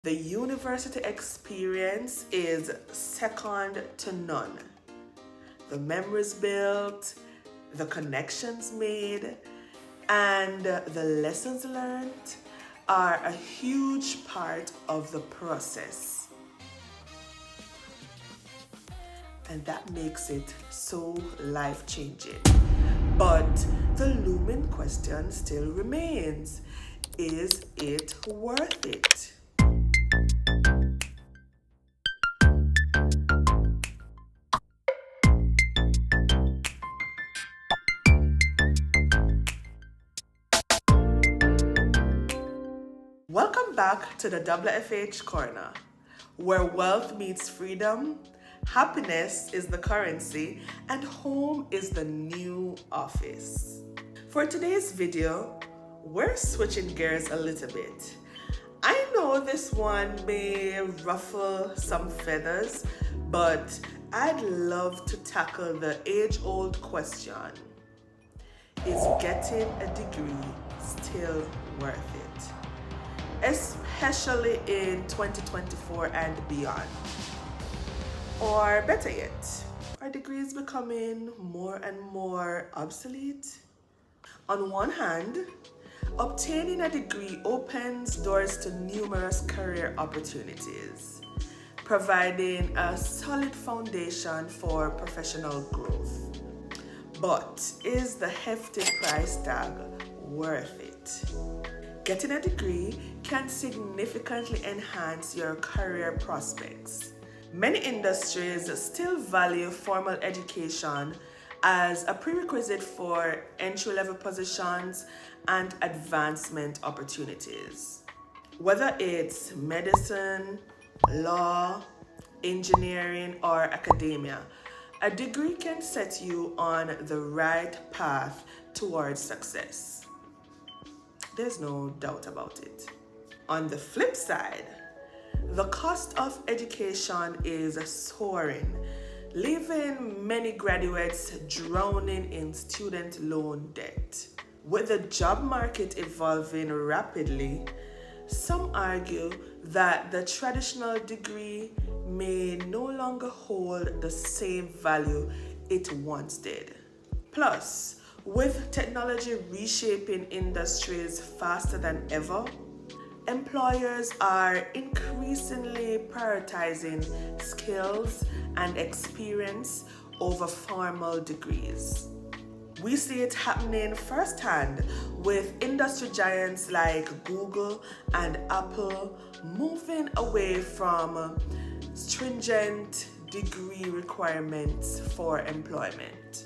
The university experience is second to none. The memories built, the connections made, and the lessons learned are a huge part of the process. And that makes it so life-changing. But the looming question still remains: is it worth it? Welcome back to the Wfh Korna, where wealth meets freedom, happiness is the currency, and home is the new office. For today's video, we're switching gears a little bit. I know this one may ruffle some feathers, but I'd love to tackle the age-old question: is getting a degree still worth it? Especially in 2024 and beyond. Or better yet, are degrees becoming more and more obsolete? On one hand, obtaining a degree opens doors to numerous career opportunities, providing a solid foundation for professional growth. But is the hefty price tag worth it? Getting a degree can significantly enhance your career prospects. Many industries still value formal education as a prerequisite for entry-level positions and advancement opportunities. Whether it's medicine, law, engineering, or academia, a degree can set you on the right path towards success. There's no doubt about it. On the flip side, the cost of education is soaring, leaving many graduates drowning in student loan debt. With the job market evolving rapidly, some argue that the traditional degree may no longer hold the same value it once did. Plus, with technology reshaping industries faster than ever, employers are increasingly prioritizing skills and experience over formal degrees. We see it happening firsthand with industry giants like Google and Apple moving away from stringent degree requirements for employment.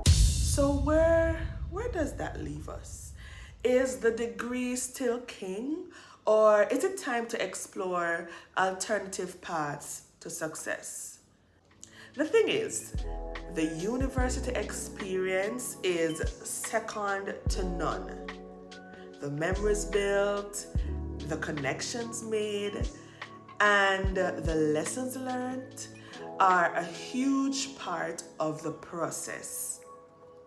So where does that leave us? Is the degree still king, or is it time to explore alternative paths to success? The thing is, the university experience is second to none. The memories built, the connections made, and the lessons learned are a huge part of the process.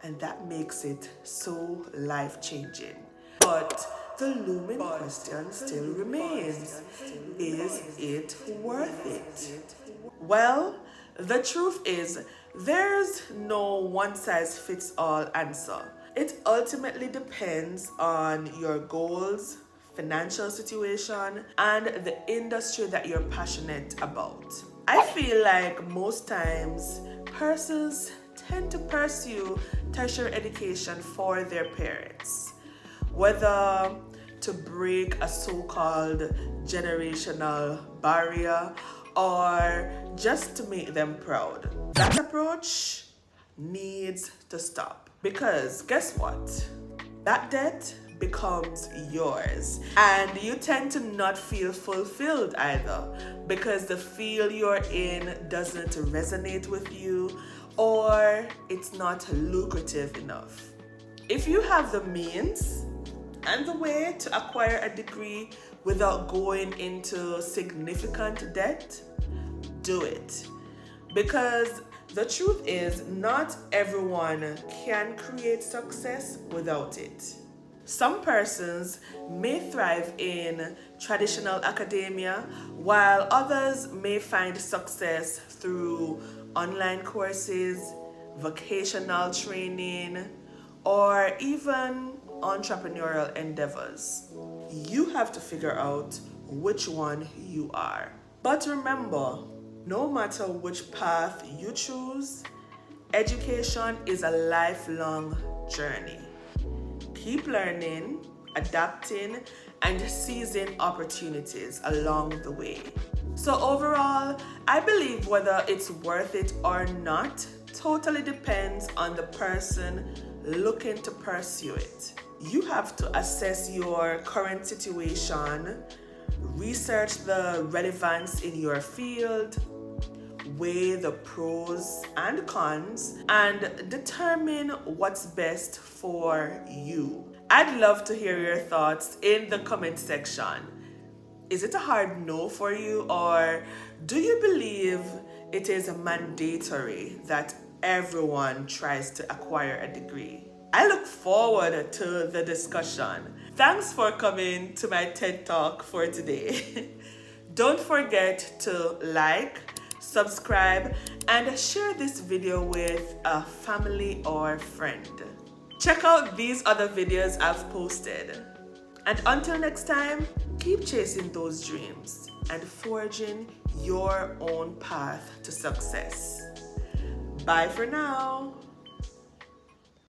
And that makes it so life-changing. But the looming question still remains: is it worth it? Well, the truth is, there's no one-size-fits-all answer. It ultimately depends on your goals, financial situation, and the industry that you're passionate about. I feel like most times persons tend to pursue tertiary education for their parents, whether to break a so-called generational barrier or just to make them proud. That approach needs to stop, because guess what? That debt becomes yours, and you tend to not feel fulfilled either, because the field you're in doesn't resonate with you, or it's not lucrative enough. If you have the means and the way to acquire a degree without going into significant debt, do it. Because the truth is, not everyone can create success without it. Some persons may thrive in traditional academia, while others may find success through online courses, vocational training, or even entrepreneurial endeavors. You have to figure out which one you are. But remember, no matter which path you choose, education is a lifelong journey. Keep learning, adapting, and seizing opportunities along the way. So overall, I believe whether it's worth it or not totally depends on the person looking to pursue it. You have to assess your current situation, research the relevance in your field, weigh the pros and cons, and determine what's best for you. I'd love to hear your thoughts in the comment section. Is it a hard no for you, or do you believe it is mandatory that everyone tries to acquire a degree? I look forward to the discussion. Thanks for coming to my TED Talk for today. Don't forget to like, subscribe, and share this video with a family or friend. Check out these other videos I've posted. And until next time, keep chasing those dreams and forging your own path to success. Bye for now.